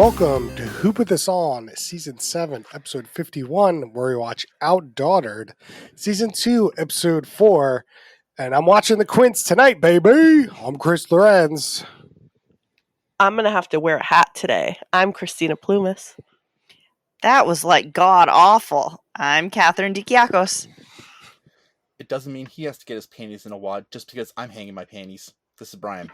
welcome to Who Put This On, Season 7, Episode 51, where we watch Outdaughtered, Season 2, Episode 4, and I'm watching the Quints tonight, baby! I'm Chris Lorenz. I'm going to have to wear a hat today. I'm Christina Plumas. That was like god-awful. I'm Catherine Dikiakos. It doesn't mean he has to get his panties in a wad just because I'm hanging my panties. This is Brian.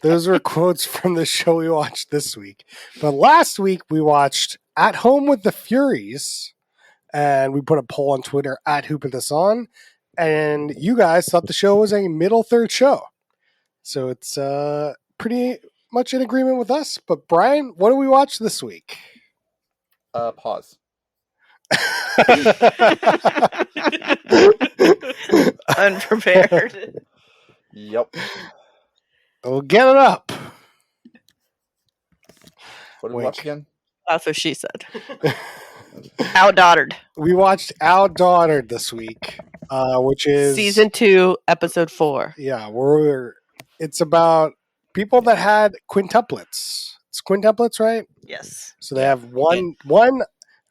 Those were quotes from the show we watched this week. But last week we watched At Home with the Furies, and we put a poll on Twitter at Who Put This On, and you guys thought the show was a middle third show. So it's pretty much in agreement with us. But Brian, what do we watch this week? Pause. Unprepared. Yep. We'll get it up. What did we watch again? That's what she said. Outdaughtered. We watched Outdaughtered this week, which is Season 2, Episode 4. Yeah, it's about people that had quintuplets. It's quintuplets, right? Yes. So they have one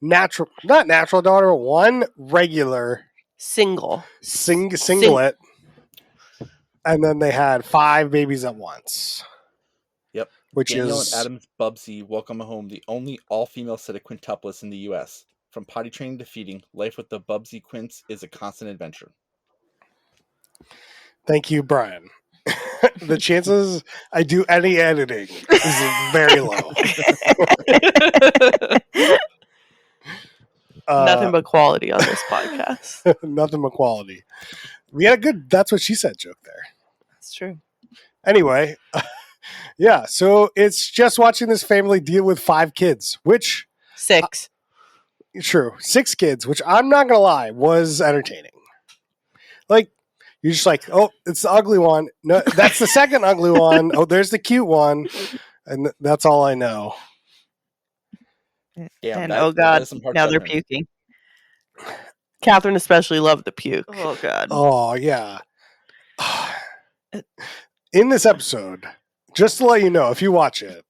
natural, not natural daughter, one regular singlet, and then they had 5 babies at once. Yep. Which Daniel is and Adam's Bubsy welcome home the only all-female set of quintuplets in the U.S. From potty training to feeding, life with the Bubsy Quints is a constant adventure. Thank you, Brian. The chances I do any editing is very low. Nothing but quality on this podcast. Nothing but quality. We had a good "that's what she said" joke there. That's true. Anyway, yeah, so it's just watching this family deal with 5 kids, which 6. True, 6 kids, which I'm not gonna lie was entertaining. Like, you're just like, oh, it's the ugly one. No, that's the second ugly one. Oh, there's the cute one, and that's all I know. Yeah, And oh god, now they're puking. puking. Catherine especially loved the puke. Oh god. Oh yeah. In this episode, just to let you know, if you watch it,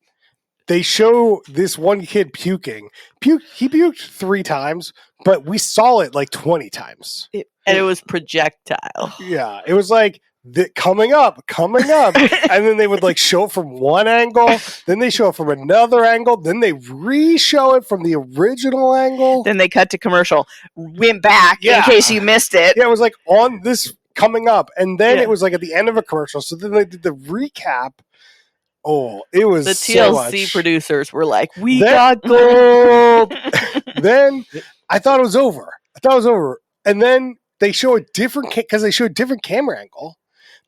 they show this one kid puking. He puked 3 times, but we saw it like 20 times. And it was projectile. Yeah, it was like coming up, and then they would like show it from one angle, then they show it from another angle, then they re-show it from the original angle. Then they cut to commercial. Went back in case you missed it. Yeah, it was like on this coming up, and then it was like at the end of a commercial. So then they did the recap. Oh, it was The so TLC much. Producers were like, "We got gold." Then I thought it was over. And then they show a different because they show a different camera angle.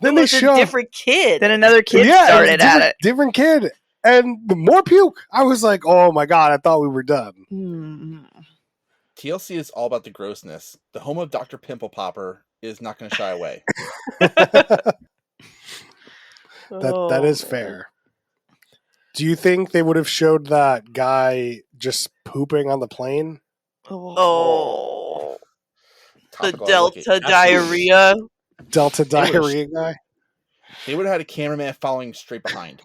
Then they show a different kid. Then another kid started at it. Different kid, and the more puke. I was like, "Oh my god!" I thought we were done. TLC is all about the grossness. The home of Dr. Pimple Popper is not going to shy away. That is fair. Do you think they would have showed that guy just pooping on the plane? Oh. The Topical, Delta diarrhea. Delta diarrhea guy? They would have had a cameraman following straight behind.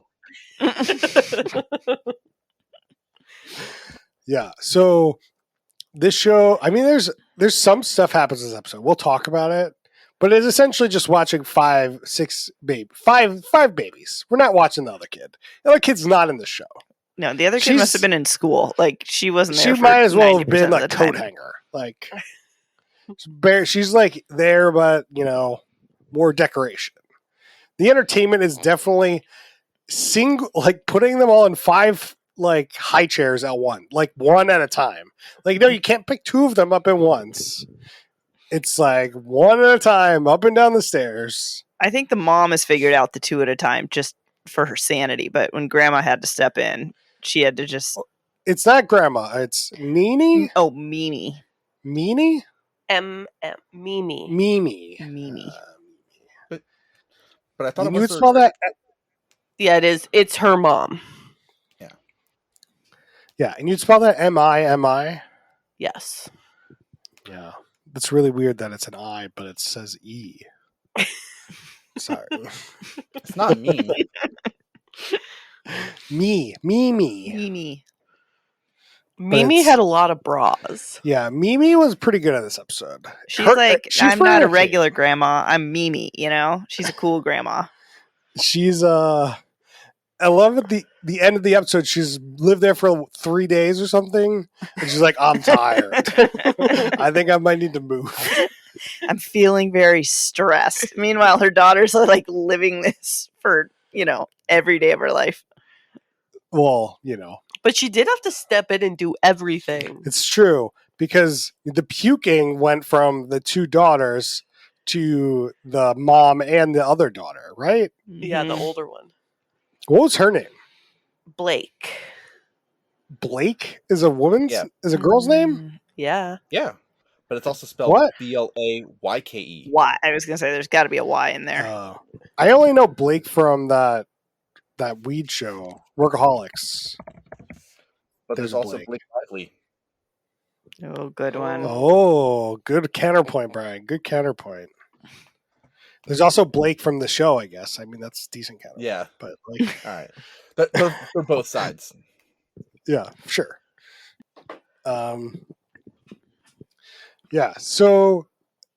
Yeah. So this show, I mean, there's some stuff happens in this episode. We'll talk about it, but it's essentially just watching 5 babies. We're not watching the other kid. The other kid's not in the show. No, the other kid must have been in school. Like she wasn't there. She might as well have 90% been of like the time. coat hanger. Like she's like there, but more decoration. The entertainment is definitely like putting them all in 5 like high chairs at one, like one at a time. Like no, you can't pick 2 of them up at once. It's like one at a time, up and down the stairs. I think the mom has figured out the 2 at a time just for her sanity. But when grandma had to step in, she had to just. It's not grandma. It's Nene. Oh, Mimi. Mimi. Mimi. Mimi. But I thought it You was would spell that. Yeah, it is. It's her mom. Yeah, and you'd spell that M-I. Yes. Yeah. It's really weird that it's an I, but it says E. Sorry. It's not mean. Mimi. Mimi. Mimi it's- had a lot of bras. Yeah, Mimi was pretty good at this episode. She's like, she's I'm pretty not a entertaining. regular grandma. I'm Mimi, you know? She's a cool grandma. She's I love at the end of the episode. She's lived there for 3 days or something, and she's like, "I'm tired. I think I might need to move." I'm feeling very stressed. Meanwhile, her daughters are like living this for, every day of her life. Well, But she did have to step in and do everything. it's true because the puking went from the two daughters to the mom and the other daughter, right? Yeah, the Mhm. older one. What was her name? Blake. Blake is a woman's Yeah. is a girl's name? Yeah. Yeah, but it's also spelled What? Blayke. Why? I was going to say there's got to be a Y in there. I only know Blake from that weed show, Workaholics. But there's There's also Blake. Blake Lively. Oh, good one. Oh, good counterpoint, Brian. Good counterpoint. There's also Blake from the show, I guess. I mean, that's decent counterpoint. Yeah. But like, All right. But for both sides. yeah, sure. Yeah. So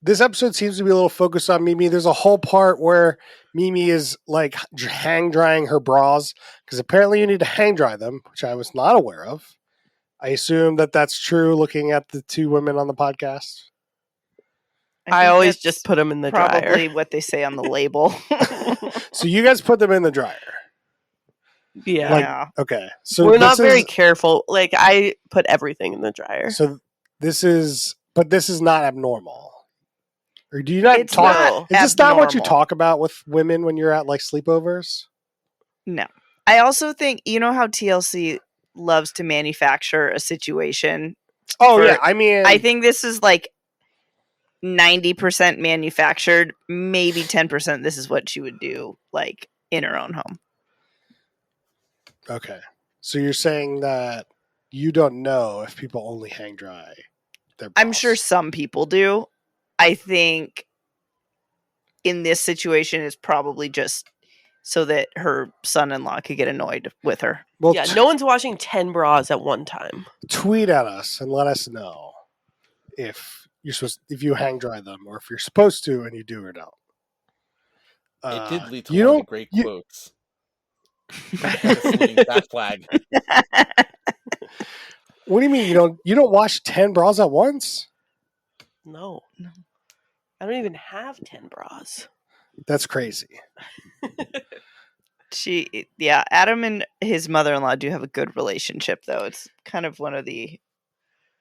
this episode seems to be a little focused on Mimi. There's a whole part where Mimi is like hang drying her bras because apparently you need to hang dry them, which I was not aware of. I assume that that's true looking at the two women on the podcast. I think always that's just put them in the probably dryer. what they say on the label. So you guys put them in the dryer. Yeah. Like, Yeah. okay. So We're not this very is- careful. Like, I put everything in the dryer. So this is not abnormal. Or do you not It's talk? not Is this not what you abnormal. talk about with women when you're at like sleepovers? No. I also think, you know how TLC loves to manufacture a situation? Oh For- yeah, I mean, I think this is like 90% manufactured, maybe 10% this is what she would do like in her own home. okay. So you're saying that you don't know if people only hang dry their bras. I'm sure some people do. I think in this situation it's probably just so that her son-in-law could get annoyed with her. Well, Yeah, no one's washing 10 bras at one time. tweet at us and let us know if you hang dry them or if you're supposed to and you do or don't. It did lead to you one of the don't- great you- quotes. Saluting that flag. What do you mean you don't wash 10 bras at once? No. I don't even have 10 bras. That's crazy. Adam and his mother-in-law do have a good relationship though. It's kind of one of the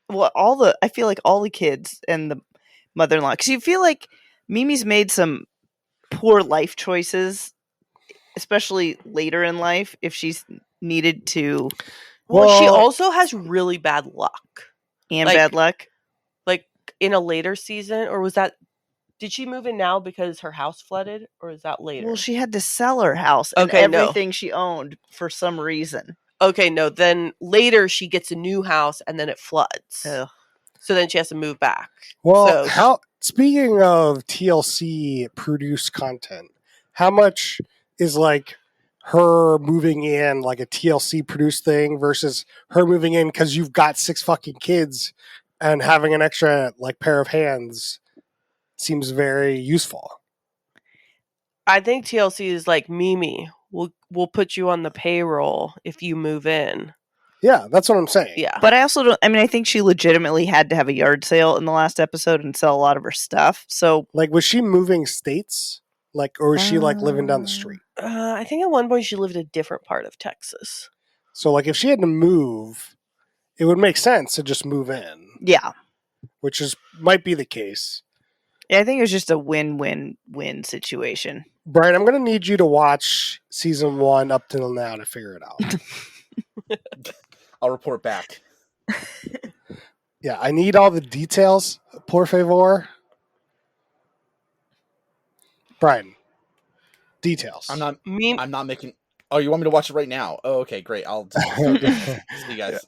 I feel like all the kids and the mother-in-law, because you feel like Mimi's made some poor life choices, especially later in life if she's needed to Well, she Well- also has really bad luck. and Like- bad luck. Like, in a later season, or was that... Did she move in now because her house flooded, or is that later? Well, she had to sell her house and Okay, no. everything she owned for some reason. Okay, no. Then later she gets a new house and then it floods. Ugh. So then she has to move back. Well, So- speaking of TLC produced content, how much is like her moving in like a TLC produced thing versus her moving in because you've got 6 fucking kids and having an extra like pair of hands seems very useful. I think TLC is like, Mimi, we'll put you on the payroll if you move in. Yeah, that's what I'm saying. Yeah. But I also don't. I mean, I think she legitimately had to have a yard sale in the last episode and sell a lot of her stuff. So Like, was she moving states? Like, or was she like living down the street? I think at one point she lived in a different part of Texas. So, like, if she had to move, it would make sense to just move in, yeah, which might be the case. I think it was just a win-win-win situation. Brian, I'm going to need you to watch season 1 up till now to figure it out. I'll report back. Yeah, I need all the details, por favor. Brian, details. I'm not Mimi, making. Oh, you want me to watch it right now? Oh, okay, great. I'll see you guys.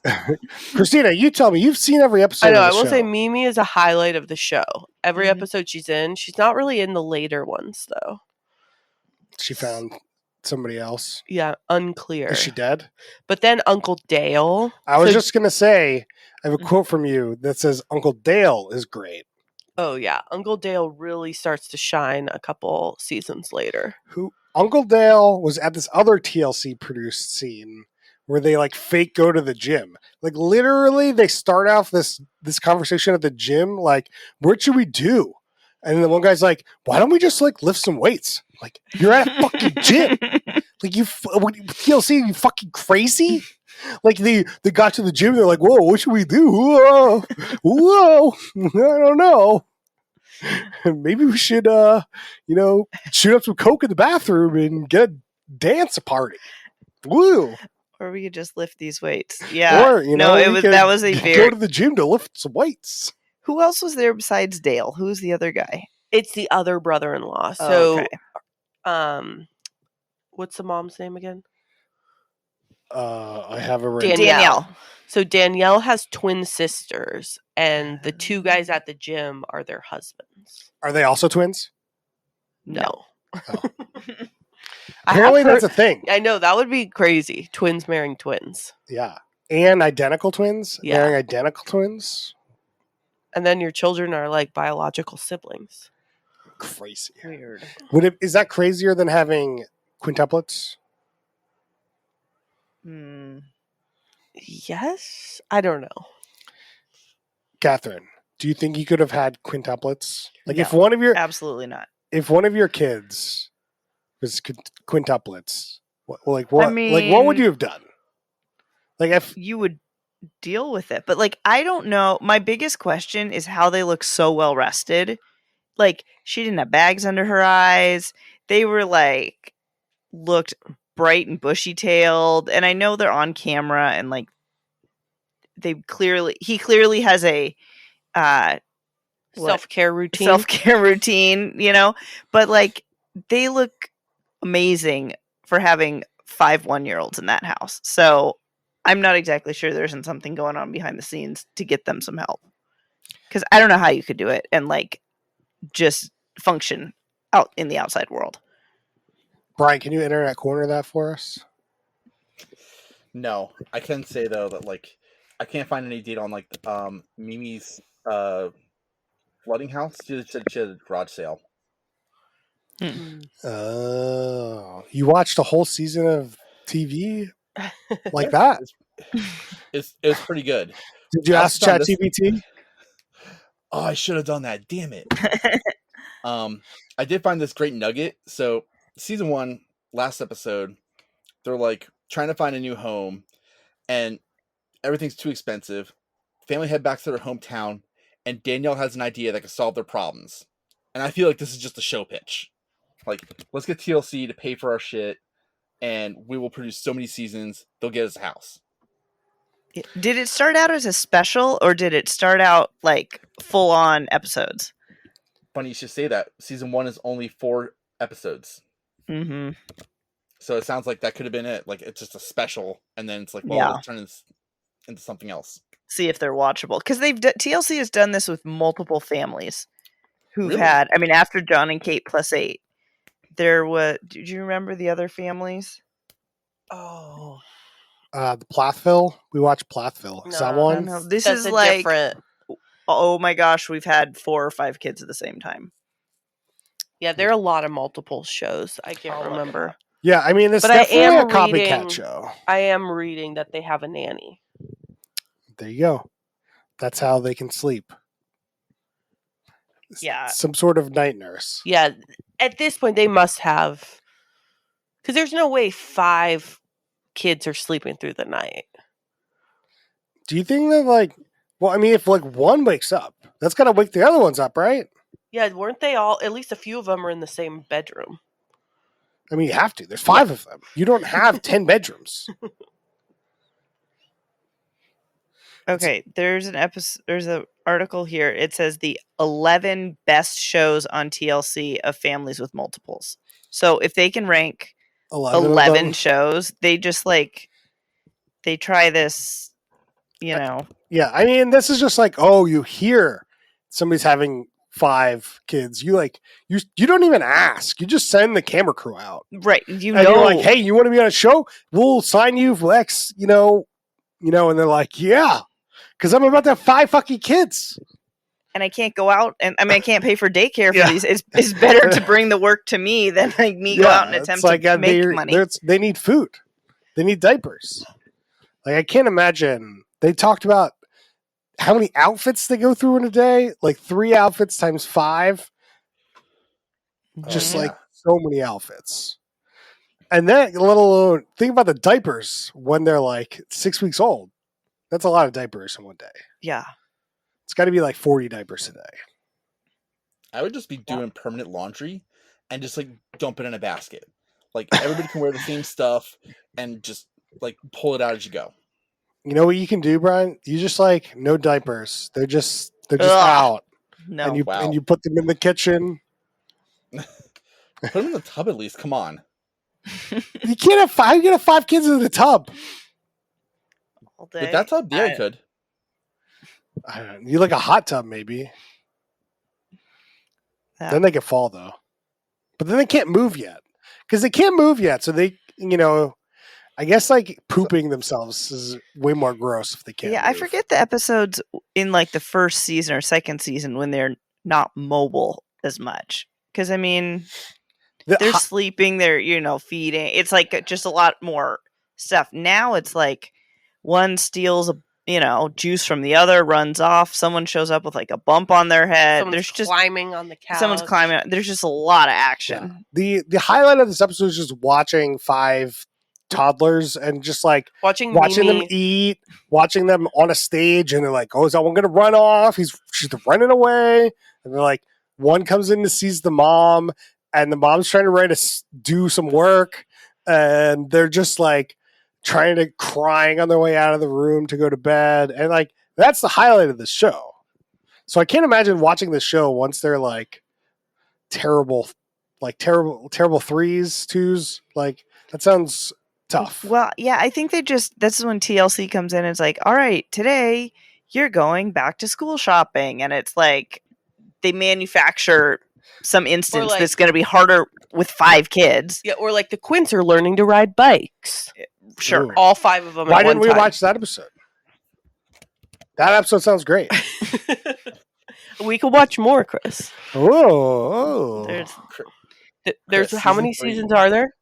Christina, you tell me. You've seen every episode I know. of I the will show. say Mimi is a highlight of the show. Every Mhm. episode she's in, she's not really in the later ones though. She found somebody else. Yeah, unclear. Is she dead? But then Uncle Dale. I was so- just gonna say, I have a quote from you that says Uncle Dale is great. Oh yeah, Uncle Dale really starts to shine a couple seasons later. Who Uncle Dale was at this other TLC produced scene where they like fake go to the gym. Like literally they start off this conversation at the gym, like, what should we do? And then one guy's like, why don't we just like lift some weights? Like, you're at a fucking gym. Like TLC, you fucking crazy? Like they got to the gym, they're like, whoa, what should we do? Whoa, I don't know. Maybe we should, shoot up some coke in the bathroom and get a dance party. Woo! Or we could just lift these weights. Yeah. Or that was a go very. to the gym to lift some weights. Who else was there besides Dale? Who was the other guy? It's the other brother-in-law. Oh, So, okay. What's the mom's name again? I have a written. Danielle. So Danielle has twin sisters, and the two guys at the gym are their husbands. Are they also twins? No. Oh. I Apparently, have that's heard- a thing. I know, that would be crazy. Twins marrying twins. Yeah, and identical twins. Yeah. Marrying identical twins. And then your children are like biological siblings. Crazy. Weird. Is that crazier than having quintuplets? Hmm. Yes? I don't know. Catherine, do you think you could have had quintuplets? Like, No. if one of Absolutely not. your kids was quintuplets, what I what would mean- you have done? Like, if You would deal with it. But like, I don't know. My biggest question is how they look so well rested. Like, she didn't have bags under her eyes. They were like, looked bright and bushy tailed. And I know they're on camera and like, he clearly has a Self-care routine. self-care routine, but like, they look amazing for having 5 1-year-olds in that house. So I'm not exactly sure there isn't something going on behind the scenes to get them some help. Because I don't know how you could do it and like just function out in the outside world. Brian, can you internet corner that for us? No, I can say though that like I can't find any data on like Mimi's flooding house. She had a garage sale. Oh, you watched a whole season of TV like that? It was pretty good. Did you I ask found this- ChatGPT? Oh, I should have done that. Damn it. I did find this great nugget. So season 1, last episode, they're like trying to find a new home and everything's too expensive. Family head back to their hometown and Danielle has an idea that could solve their problems. And I feel like this is just a show pitch. Like, let's get TLC to pay for our shit and we will produce so many seasons, they'll get us a house. Did it start out as a special or did it start out like full on episodes? Funny you should say that. Season 1 is only 4 episodes. Mm-hmm. So it sounds like that could have been it. Like, it's just a special, and then it's like, well, Yeah. let's turn this into something else. See if they're watchable. Because TLC has done this with multiple families who've Really? had, I mean, after John and Kate plus 8, there was, did you remember the other families? Oh. The Plathville. We watched Plathville. Is that No, one? No, this That's is a like, different. oh my gosh, we've had 4 or 5 kids at the same time. Yeah, there are a lot of multiple shows. I can't I'll look it remember. up. Yeah, I mean, it's But I definitely am a copycat reading- show. I am reading that they have a nanny. There you go. That's how they can sleep. Yeah. Some sort of night nurse. Yeah, at this point they must have, because there's no way 5 kids are sleeping through the night. Do you think that, like, well, I mean, if like one wakes up, that's got to wake the other ones up, right? Yeah, weren't they all? At least a few of them are in the same bedroom. I mean, you have to. There's 5 of them. You don't have 10 bedrooms. Okay, there's an article here. It says the 11 best shows on TLC of families with multiples. So if they can rank 11 of 11 them. shows, they just like, they try this, Yeah, I mean, this is just like, oh, you hear somebody's having 5 kids. You don't even ask. You just send the camera crew out. Right. And you're like, hey, you want to be on a show? We'll sign you for X, and they're like, yeah, because I'm about to have 5 fucking kids. And I can't go out, and I can't pay for daycare for these. It's better to bring the work to me than me go out and attempt to make money. They need food. They need diapers. I can't imagine. They talked about how many outfits they go through in a day. 3 outfits times 5. Just so many outfits. And then, let alone, think about the diapers when they're 6 weeks old. That's a lot of diapers in one day. Yeah. It's got to be 40 diapers a day. I would just be doing permanent laundry and just dump it in a basket. Everybody can wear the same stuff and just pull it out as you go. You know what you can do, Brian? You just no diapers. They're just out. No. And you put them in the kitchen. Put them in the tub at least. Come on. You can't have 5. You can have 5 kids in the tub. All day. With that tub, yeah, you could. I don't know. You a hot tub, maybe. Yeah. Then they can fall, though. But then they can't move yet. Because they can't move yet. So they, I guess pooping themselves is way more gross if they can't move. I forget the episodes in the first season or second season when they're not mobile as much. Because, they're sleeping, they're, feeding. It's just a lot more stuff. Now it's one steals juice from the other, runs off. Someone shows up with a bump on their head. Someone's climbing on the couch. Someone's climbing. There's just a lot of action. Yeah. The highlight of this episode is just watching 5 toddlers and just watching them eat, watching them on a stage, and they're like, oh, is that one gonna run off? She's running away, and they're one comes in to sees the mom, and the mom's trying to do some work, and they're just crying on their way out of the room to go to bed, and that's the highlight of the show. So I can't imagine watching the show once they're terrible 3s, 2s. That sounds tough. Well, yeah, I think that's when TLC comes in and it's all right, today you're going back to school shopping. And it's they manufacture some instance that's going to be harder with 5 kids. Yeah, or the Quints are learning to ride bikes. Sure. Ooh. All 5 of them Why at one didn't we time. watch that episode? That episode sounds great. We could watch more, Chris. Oh. There's Chris, how many season 3. seasons are there?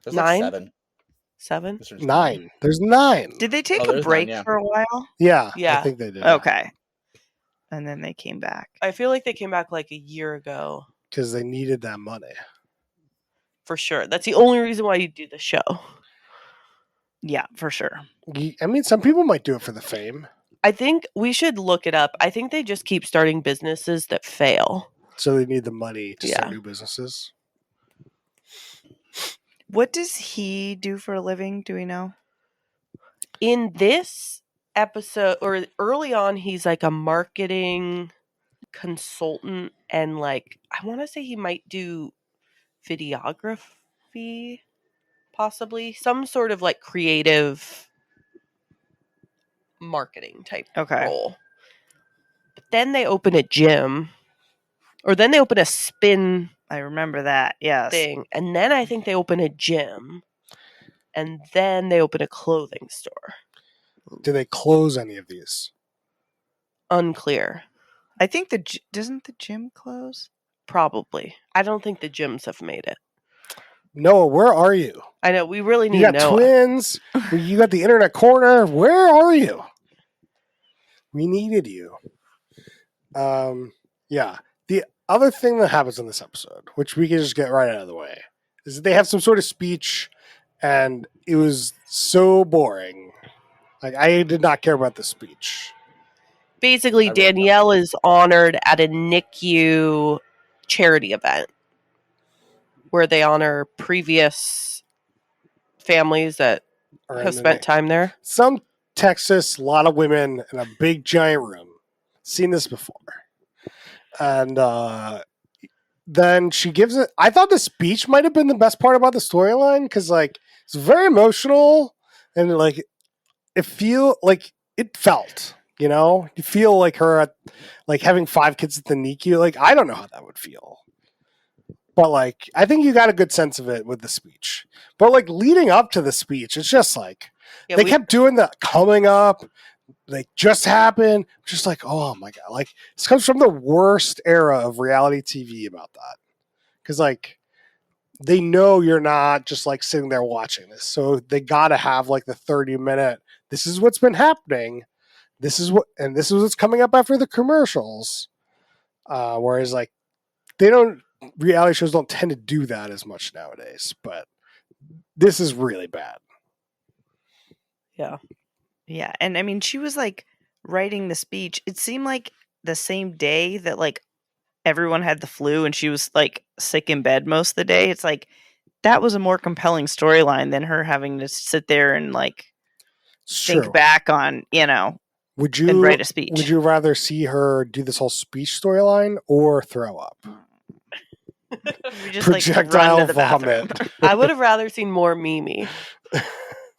There's 9? 7. 7? 9. There's 9. Did they take a break 9, yeah. for a while? Yeah. Yeah. I think they did. Okay. And then they came back. I feel like they came back a year ago. Because they needed that money. For sure. That's the only reason why you do the show. Yeah, for sure. Some people might do it for the fame. I think we should look it up. I think they just keep starting businesses that fail. So they need the money to start new businesses. What does he do for a living? Do we know? In this episode, or early on, he's a marketing consultant, and I want to say he might do videography, possibly some sort of creative marketing type role. But then they open a gym, or then they open a spin. I remember that. Yes. Thing, and then I think they open a gym, and then they open a clothing store. Do they close any of these? Unclear. I think doesn't the gym close? Probably. I don't think the gyms have made it. Noah, where are you? I know, we really need You got Noah. twins. You got the internet corner. Where are you? We needed you. Yeah. The other thing that happens in this episode, which we can just get right out of the way, is that they have some sort of speech, and it was so boring. I did not care about the speech. Basically, Danielle is honored at a NICU charity event where they honor previous families that have spent time there. Some Texas, a lot of women in a big giant room. Seen this before. And then she gives it. I thought the speech might have been the best part about the storyline because it's very emotional and it felt You know, you feel like her at like having 5 kids at the NICU. Like, I don't know how that would feel. But like, I think you got a good sense of it with the speech. But like leading up to the speech, it's just like they kept doing the coming up, like just happened. Just like, oh my god, like this comes from the worst era of reality TV about that. Because like they know you're not just like sitting there watching this, so they got to have like the 30-minute. This is what's been happening. This is what's coming up after the commercials. Whereas like they don't reality shows don't tend to do that as much nowadays, but this is really bad. Yeah. Yeah. And I mean, she was like writing the speech. It seemed like the same day that like everyone had the flu and she was like sick in bed most of the day. It's like that was a more compelling storyline than her having to sit there and like think back on, you know, and write a speech. Would you rather see her do this whole speech storyline or throw up? Just projectile like, vomit. I would have rather seen more Mimi.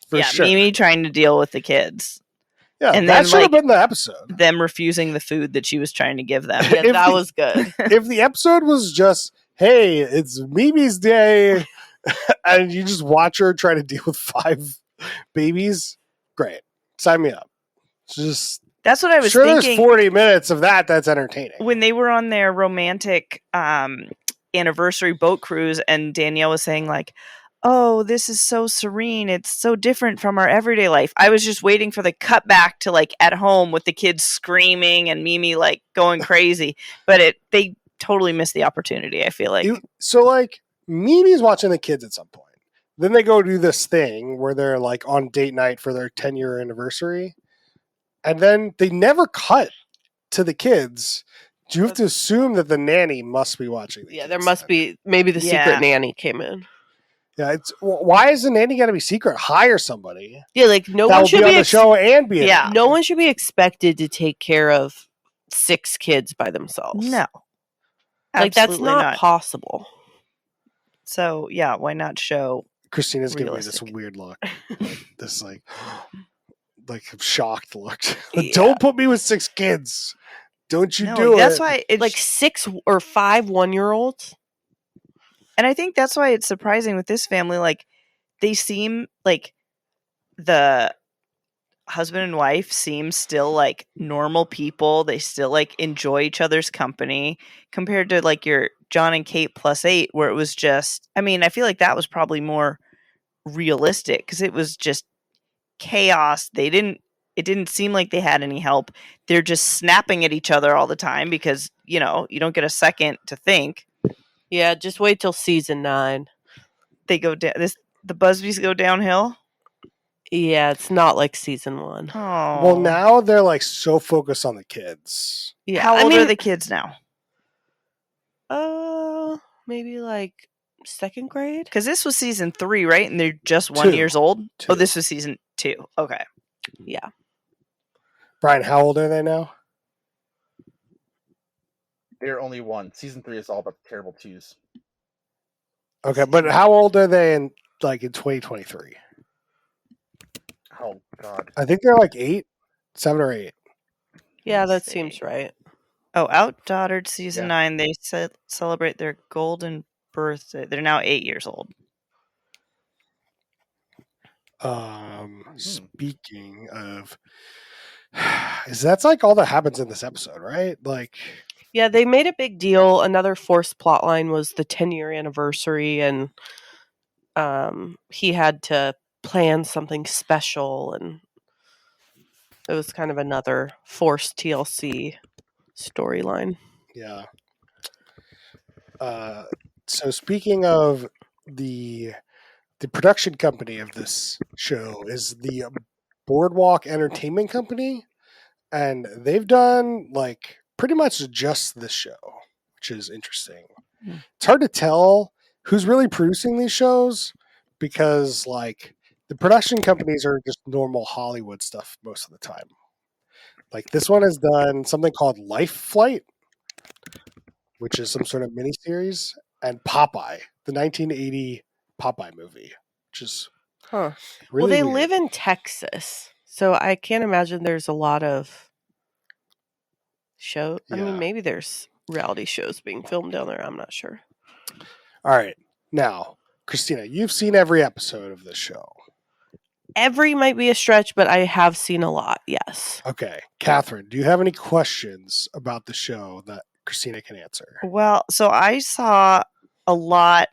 For sure. Mimi trying to deal with the kids. Yeah, and that then, should have been the episode. Them refusing the food that she was trying to give them. Yeah, that was good. If the episode was just, hey, it's Mimi's day, and you just watch her try to deal with 5 babies, great. Sign me up. Just that's what I was thinking. There's 40 minutes of that. That's entertaining. When they were on their romantic anniversary boat cruise, and Danielle was saying like, oh, this is so serene. It's so different from our everyday life. I was just waiting for the cut back to like at home with the kids screaming and Mimi like going crazy. But they totally missed the opportunity, I feel like. So like Mimi's watching the kids at some point. Then they go do this thing where they're like on date night for their 10-year anniversary. And then they never cut to the kids. Do you have to assume that the nanny must be watching? Yeah, there must be. Maybe the secret nanny came in. Yeah, it's why is the nanny got to be secret? Hire somebody. Yeah, like no one should be on the show and be. Yeah, no one should be expected to take care of 6 kids by themselves. No, like that's not possible. So yeah, why not show? Christina's giving me this weird look, like this like shocked look. Like, don't put me with 6 kids. Don't you do it? That's why it's like 6 or 5 1-year-olds. And I think that's why it's surprising with this family. Like, they seem like the husband and wife seem still like normal people. They still like enjoy each other's company compared to like your John and Kate +8, where it was just, I mean, I feel like that was probably more realistic because it was just chaos. It didn't seem like they had any help. They're just snapping at each other all the time because, you know, you don't get a second to think. Yeah, just wait till season 9. They go down. The Busbys go downhill. Yeah, it's not like season 1. Oh, well, now they're like so focused on the kids. Yeah, how old are the kids now? Maybe like 2nd grade. Because this was season 3, right? And they're just 1 year old. 2. Oh, this was season 2. Okay. Yeah. Brian, how old are they now? They're only 1. Season 3 is all about the terrible twos. Okay, but how old are they in 2023? Oh God, I think they're like 8, 7 or 8. Yeah, that seems right. Oh, Outdaughtered season 9. They celebrate their golden birthday. They're now 8 years old. Speaking of, that's like all that happens in this episode, right? Like, yeah, they made a big deal. Another forced plotline was the 10-year anniversary, and he had to plan something special, and it was kind of another forced TLC storyline. Yeah. So speaking of the production company of this show is the Boardwalk Entertainment Company, and they've done like pretty much just this show, which is interesting. It's hard to tell who's really producing these shows because like the production companies are just normal Hollywood stuff most of the time. Like this one has done something called Life Flight, which is some sort of miniseries, and Popeye, the 1980 Popeye movie, which is really well, they weird. live in Texas, so I can't imagine there's a lot of show. I Yeah. mean, maybe there's reality shows being filmed down there. I'm not sure. All right. Now, Christina, you've seen every episode of this show. Every might be a stretch, but I have seen a lot. Yes. Okay. Catherine, do you have any questions about the show that Christina can answer? Well, so I saw a lot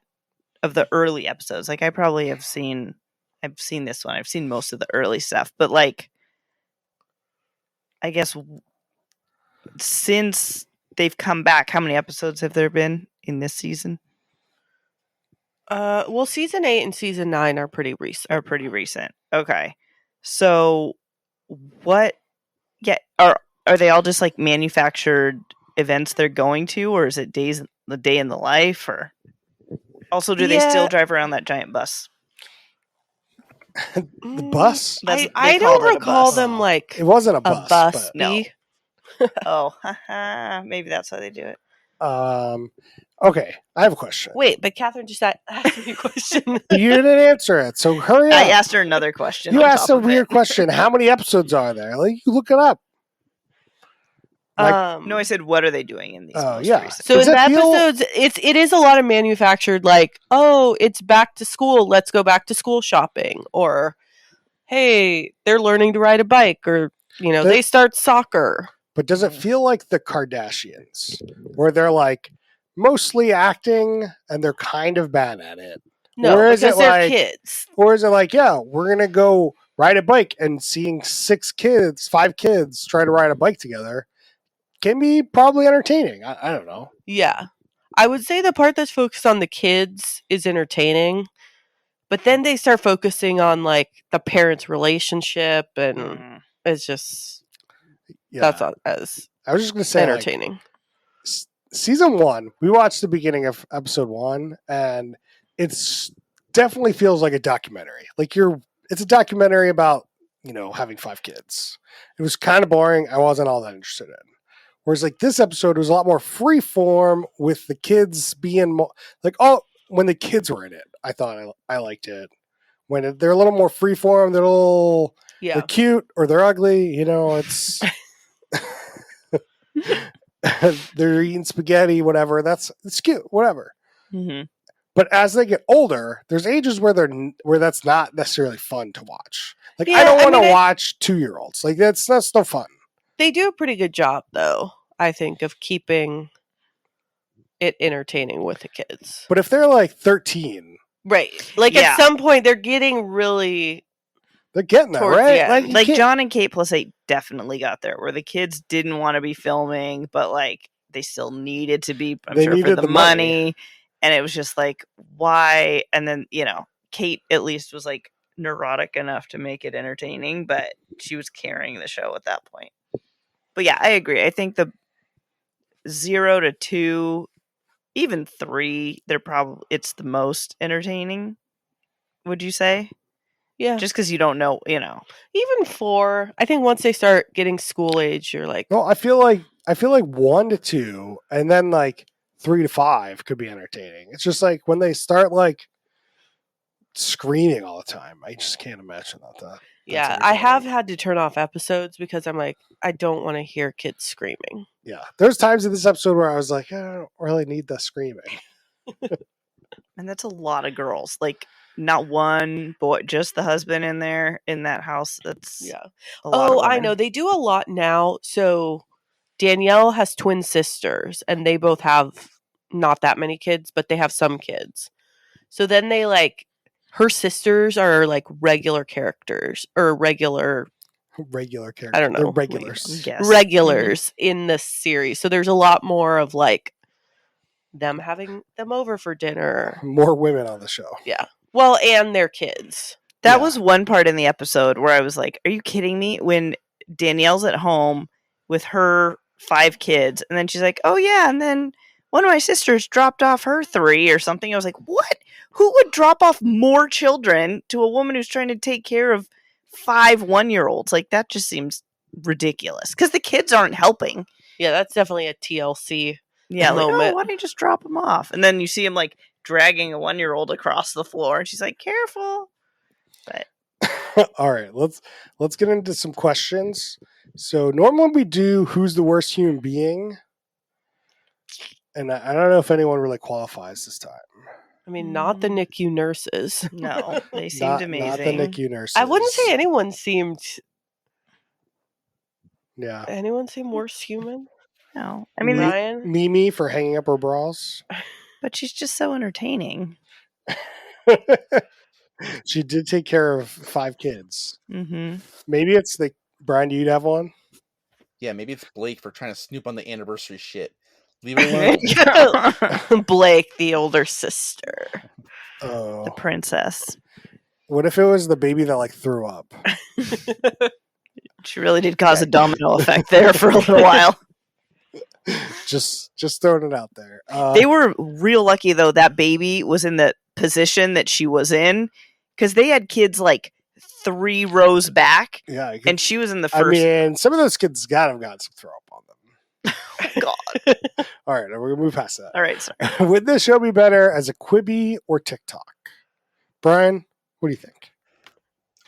of the early episodes. Like, I've seen this one. I've seen most of the early stuff, but like, I guess since they've come back, how many episodes have there been in this season? Well, season 8 and season 9 are pretty recent. Okay. So what, yeah, are they all just like manufactured events they're going to, or is it the day in the life, or also do they still drive around that giant bus? The bus? I don't recall them like It wasn't a a bus. bus. But, No. Oh, maybe that's how they do it. okay, I have a question. Wait, but Catherine just asked me a question. You didn't answer it, so hurry up. I asked her another question. You on asked top a of weird it. question. How many episodes are there? Like, you look it up. Like, No, I said, what are they doing in these most yeah. recent? So Does in the that feel- episodes, it is a lot of manufactured, like, oh, it's back to school, let's go back to school shopping, or hey, they're learning to ride a bike, or they start soccer. But does it feel like the Kardashians, where they're like mostly acting and they're kind of bad at it? No, Or is because it they're like- kids. Or is it like, yeah, we're gonna go ride a bike and seeing 5 kids try to ride a bike together can be probably entertaining. I don't know. Yeah. I would say the part that's focused on the kids is entertaining, but then they start focusing on like the parents' relationship, and it's just that's not as I was just gonna say, like, entertaining. season 1, we watched the beginning of episode 1, and it's definitely feels like a documentary. Like it's a documentary about having 5 kids. It was kind of boring. I wasn't all that interested in. Whereas like this episode was a lot more free form, with the kids being when the kids were in it, I thought I liked it. When they're a little more free form, they're cute or they're ugly. It's they're eating spaghetti, whatever. It's cute, whatever. Mm-hmm. But as they get older, there's ages where that's not necessarily fun to watch. Like, Yeah, I don't want to I mean, watch 2-year-olds. Like, that's no fun. They do a pretty good job, though, I think, of keeping it entertaining with the kids. But if they're like 13, Right. Like, Yeah. at some point, they're getting really... they're getting there, Towards the right? end. you Like can't- John and Kate plus 8 definitely got there, where the kids didn't want to be filming, but like they still needed to be, They for needed the the money. And it was just like, why? And then, Kate at least was like neurotic enough to make it entertaining, but she was carrying the show at that point. But yeah, I agree. I think the 0 to 2, even 3, it's the most entertaining. Would you say? Yeah. Just because you don't know, Even 4, I think once they start getting school age, you're like... No, I feel like 1 to 2, and then like 3 to 5 could be entertaining. It's just like when they start like screaming all the time, I just can't imagine that. Yeah, I have had to turn off episodes because I'm like, I don't want to hear kids screaming. Yeah, there's times in this episode where I was like, I don't really need the screaming. And that's a lot of girls. Like, not one boy, just the husband in that house. That's a lot of I women. know. They do a lot now. So Danielle has twin sisters, and they both have not that many kids, but they have some kids. So then they her sisters are like regular characters, or regular Characters. I don't know. They're regulars. Yes. regulars in the series. So there's a lot more of like them having them over for dinner. More women on the show. Yeah. Well, and their kids. That Yeah. was one part in the episode where I was like, are you kidding me? When Danielle's at home with her 5 kids, and then she's like, oh yeah, and then one of my sisters dropped off her 3 or something. I was like, what? Who would drop off more children to a woman who's trying to take care of 5 1-year-olds? Like, that just seems ridiculous. Because the kids aren't helping. Yeah, that's definitely a TLC. Yeah, like, moment. why don't you just drop them off? And then you see him like dragging a 1-year-old across the floor, and she's like, careful. But All right, let's get into some questions. So normally we do who's the worst human being, and I don't know if anyone really qualifies this time. I mean, not the NICU nurses. No, they seemed amazing. Not the NICU nurses. I wouldn't say anyone seemed. Yeah. Anyone seem worse human? No, I mean, Ryan? Mimi for hanging up her bras. but she's just so entertaining. She did take care of 5 kids. Mm-hmm. Maybe it's the Brian. Do you have one? Yeah, maybe it's Blake for trying to snoop on the anniversary shit. Leave it alone. Blake, the older sister. Oh, The princess. what if it was the baby that like threw up? She really did cause a domino effect there for a little while. Just throwing it out there. They were real lucky though that baby was in the position that she was in, because they had kids like 3 rows back, Yeah, and she was in the I first. mean, some of those kids gotta have got some throw up on them. Oh, God. All right, we're gonna move past that. All right, sorry. Would this show be better as a Quibi or TikTok? Brian, what do you think?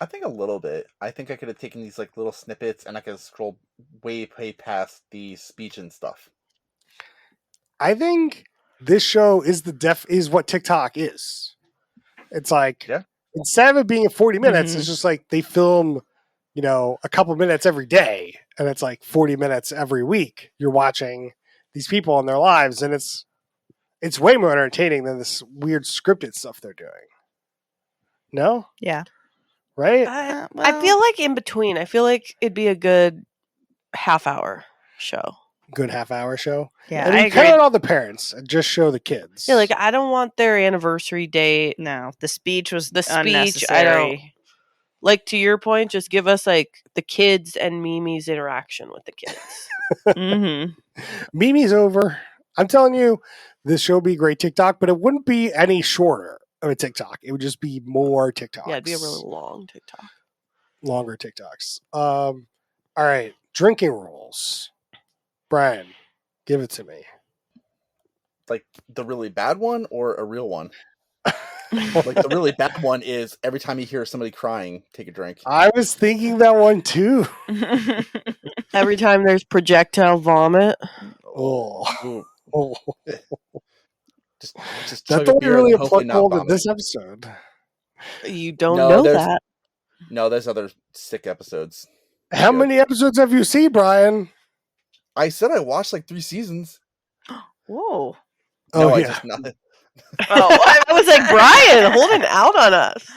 I think a little bit. I think I could have taken these like little snippets and I could have scrolled way past the speech and stuff. I think this show is is what TikTok is. It's like instead of it being 40 minutes, it's just like they film, a couple minutes every day, and it's like 40 minutes every week. You're watching these people in their lives, and it's way more entertaining than this weird scripted stuff they're doing. No? Yeah. Right? I feel like in between. I feel like it'd be a good half-hour show. Good half-hour show. Yeah, and I you agree. cut out all the parents and just show the kids. Yeah, like I don't want their anniversary date. No, the speech was The speech, unnecessary. I don't. Like to your point, just give us like the kids and Mimi's interaction with the kids. Mm-hmm. Mimi's over. I'm telling you, this show would be great TikTok, but it wouldn't be any shorter of a TikTok. It would just be more TikToks. Yeah, it'd be a really long TikTok. Longer TikToks. All right. Drinking rules. Brian, give it to me. Like the really bad one or a real one? Like the really bad one is every time you hear somebody crying, take a drink. I was thinking that one too. Every time there's projectile vomit. Oh. Just That's chug a only beer really and hopefully not applicable to vomit. this episode. You don't know that. No, there's other sick episodes. How many episodes have you seen, Brian? I said I watched like 3 seasons. Whoa. Oh, No, I yeah. just not. Oh, I was like, Brian, holding out on us.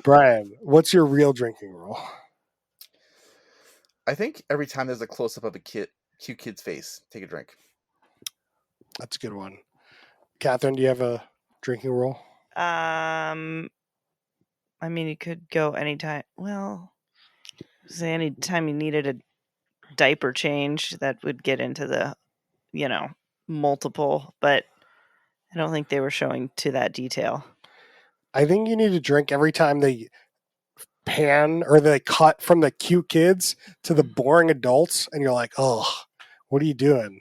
Brian, what's your real drinking rule? I think every time there's a close up of a cute kid's face, take a drink. That's a good one. Catherine, do you have a drinking rule? I mean, you could go anytime. Well, say anytime you needed a diaper change, that would get into the, multiple. But I don't think they were showing to that detail. I think you need to drink every time they pan or they cut from the cute kids to the boring adults, and you're like, oh, what are you doing?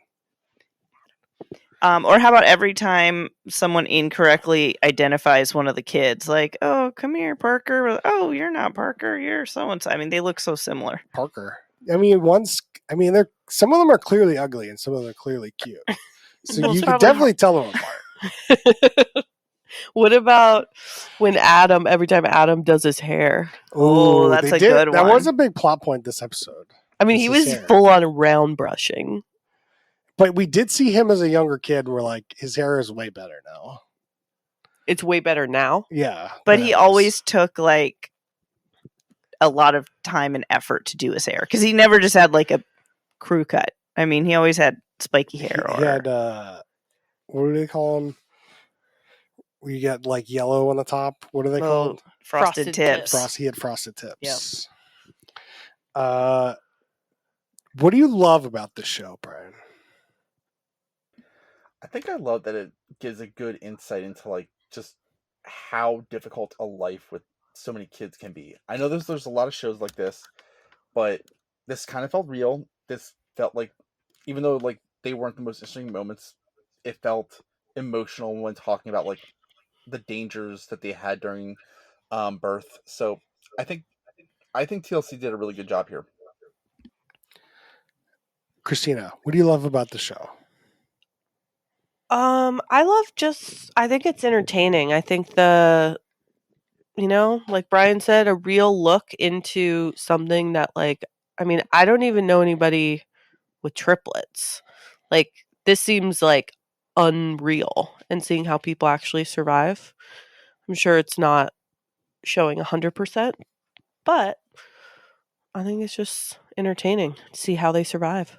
Or how about every time someone incorrectly identifies one of the kids, like, oh, come here, Parker. Oh, you're not Parker. You're so-and-so. I mean, they look so similar. Parker. I mean, they're some of them are clearly ugly and some of them are clearly cute. So Well, you it's can probably definitely tell them apart. What about when every time Adam does his hair? Oh, that's a good That one. was a big plot point this episode. I mean, This he is was hair. full on round brushing. But we did see him as a younger kid, and we're like, his hair is way better now. It's way better now. Yeah. But than he it was. always took like a lot of time and effort to do his hair, because he never just had like a crew cut. I mean, he always had spiky hair. He had, what do they call them? We get like yellow on the top. What are they called? Frosted Frosted tips. tips. He had frosted tips. Yep. What do you love about this show, Brian? I think I love that it gives a good insight into like just how difficult a life with so many kids can be. I know there's a lot of shows like this, but this kind of felt real. This felt like, even though like they weren't the most interesting moments, it felt emotional when talking about like the dangers that they had during birth. So I think TLC did a really good job here. Christina, what do you love about the show? I think it's entertaining. I think like Brian said, a real look into something that I don't even know anybody with triplets. Like, this seems like unreal, and seeing how people actually survive. I'm sure it's not showing 100%, but I think it's just entertaining to see how they survive.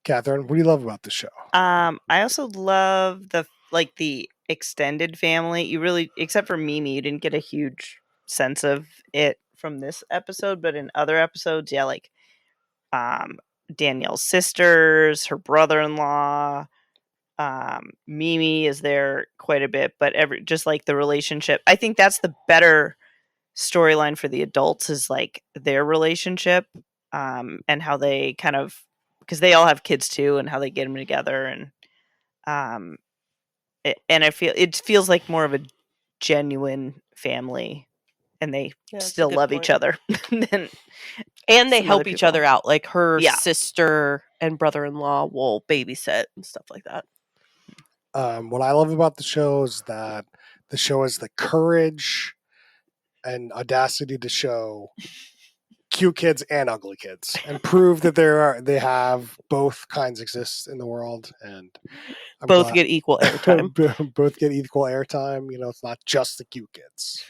Catherine, what do you love about the show? I also love the extended family. You really, except for Mimi, you didn't get a huge sense of it from this episode, but in other episodes, yeah, Danielle's sisters, her brother-in-law, Mimi is there quite a bit, but just the relationship. I think that's the better storyline for the adults, is their relationship, and how they kind of, because they all have kids too, and how they get them together, and and I feel it feels like more of a genuine family, and they still love each other. And they help each other out. Like, her Yeah. sister and brother-in-law will babysit and stuff like that. What I love about the show is that the show has the courage and audacity to show cute kids and ugly kids, and prove that they have both kinds exist in the world, and both get equal airtime. Both get equal airtime. It's not just the cute kids.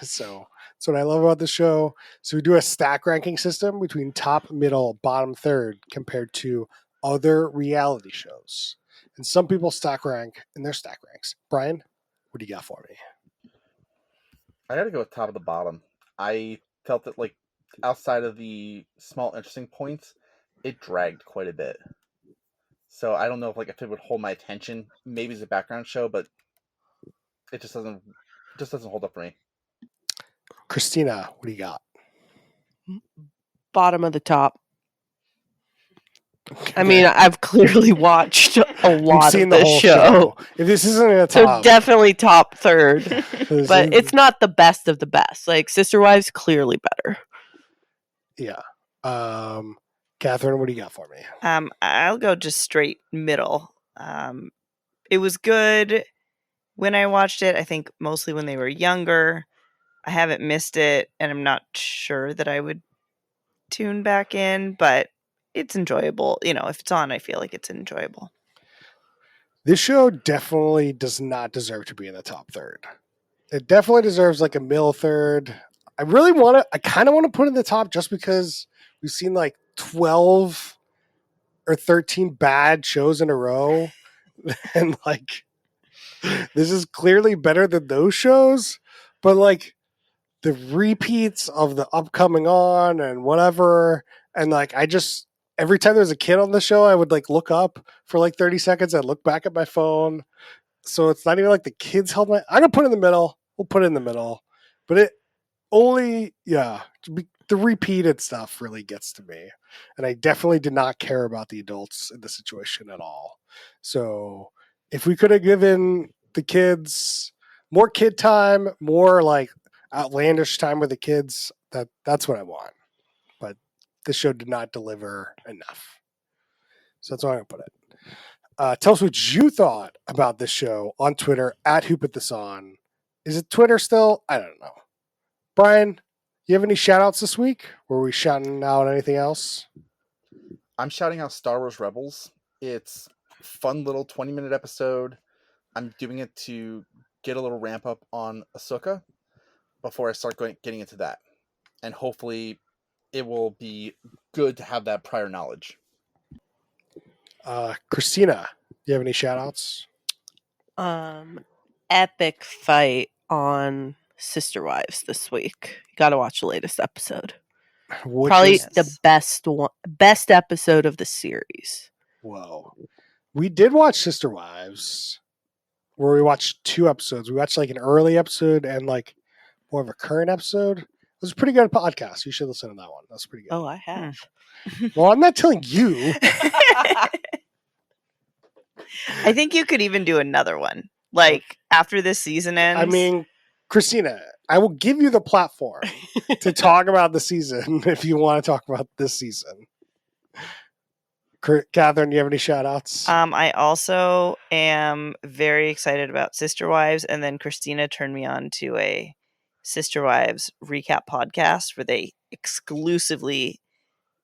So that's what I love about the show. So we do a stack ranking system between top, middle, bottom, third compared to other reality shows. And some people stack rank in their stack ranks. Brian, what do you got for me? I got to go with top of the bottom. I felt that, outside of the small interesting points, it dragged quite a bit. So I don't know if it would hold my attention. Maybe as a background show, but it just doesn't hold up for me. Christina, what do you got? Bottom of the top. I mean, I've clearly watched a lot of this show. If this isn't in the top, so definitely top third. But it's not the best of the best. Like, Sister Wives, clearly better. Yeah. Catherine, what do you got for me? I'll go just straight middle. It was good when I watched it. I think mostly when they were younger. I haven't missed it, and I'm not sure that I would tune back in, but it's enjoyable. If it's on, I feel like it's enjoyable. This show definitely does not deserve to be in the top third. It definitely deserves a middle third. I kind of want to put it in the top just because we've seen 12 or 13 bad shows in a row. And this is clearly better than those shows, but the repeats of the upcoming on and whatever. And every time there's a kid on the show, I would look up for 30 seconds. I'd look back at my phone. So it's not even the kids held I'm going to put it in the middle. We'll put it in the middle. But it only, the repeated stuff really gets to me. And I definitely did not care about the adults in the situation at all. So if we could have given the kids more kid time, more outlandish time with the kids, that's what I want. But this show did not deliver enough. So that's why I'm going to put it. Tell us what you thought about this show on Twitter at WhoPutThisOn. Is it Twitter still? I don't know. Brian, you have any shout outs this week? Were we shouting out anything else? I'm shouting out Star Wars Rebels. It's a fun little 20-minute episode. I'm doing it to get a little ramp up on Ahsoka before I start getting into that. And hopefully it will be good to have that prior knowledge. Christina, do you have any shout outs? Epic fight on Sister Wives this week. You got to watch the latest episode. Probably the best episode of the series. Whoa. We did watch Sister Wives, where we watched 2 episodes. We watched an early episode and more of a current episode. It was a pretty good podcast. You should listen to that one. That's pretty good. Oh, I have. Well, I'm not telling you. I think you could even do another one. Like after this season ends. I mean, Christina, I will give you the platform to talk about the season if you want to talk about this season. Catherine, do you have any shout outs? I also am very excited about Sister Wives, and then Christina turned me on to a Sister Wives recap podcast where they exclusively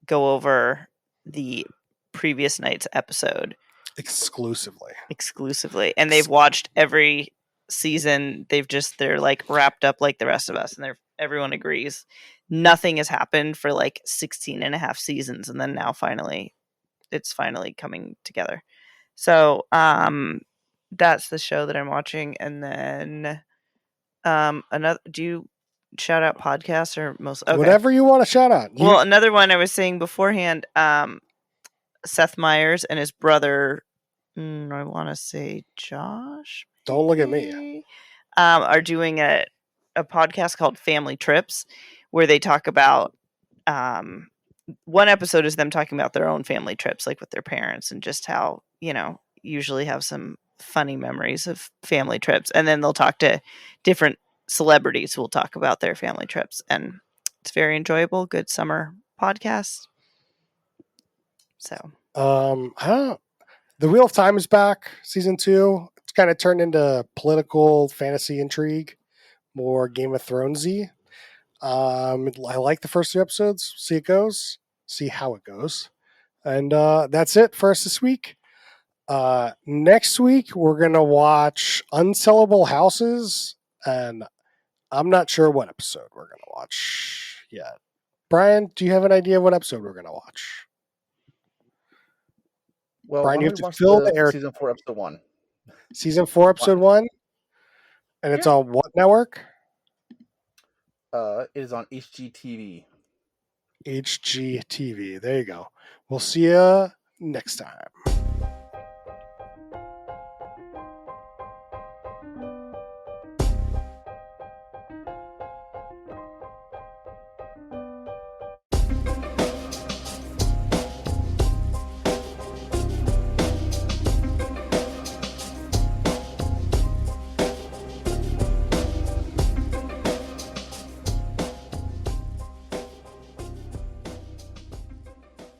go over the previous night's episode. Exclusively. And they've watched every season. They're like wrapped up like the rest of us, and everyone agrees nothing has happened for like 16 and a half seasons, and then now it's finally coming together. So that's the show that I'm watching. And then do you shout out podcasts or most? Okay. Whatever you want to shout out. Well, another one I was saying beforehand, Seth Meyers and his brother, I want to say Josh. Don't look at me. Are doing a podcast called Family Trips, where they talk about one episode is them talking about their own family trips, like with their parents, and just how, usually have some funny memories of family trips. And then they'll talk to different celebrities who will talk about their family trips. And it's very enjoyable. Good summer podcast. So, The Wheel of Time is back, season 2. It's kind of turned into political fantasy intrigue, more Game of Thronesy. I like the first 2 episodes. See how it goes. And that's it for us this week. Next week, we're going to watch Unsellable Houses, and I'm not sure what episode we're going to watch yet. Brian, do you have an idea of what episode we're going to watch? Well, Brian, you have to watch fill the air. Season 4, episode 1. Season 4, episode 1? And it's on what network? It is on HGTV. HGTV. There you go. We'll see you next time.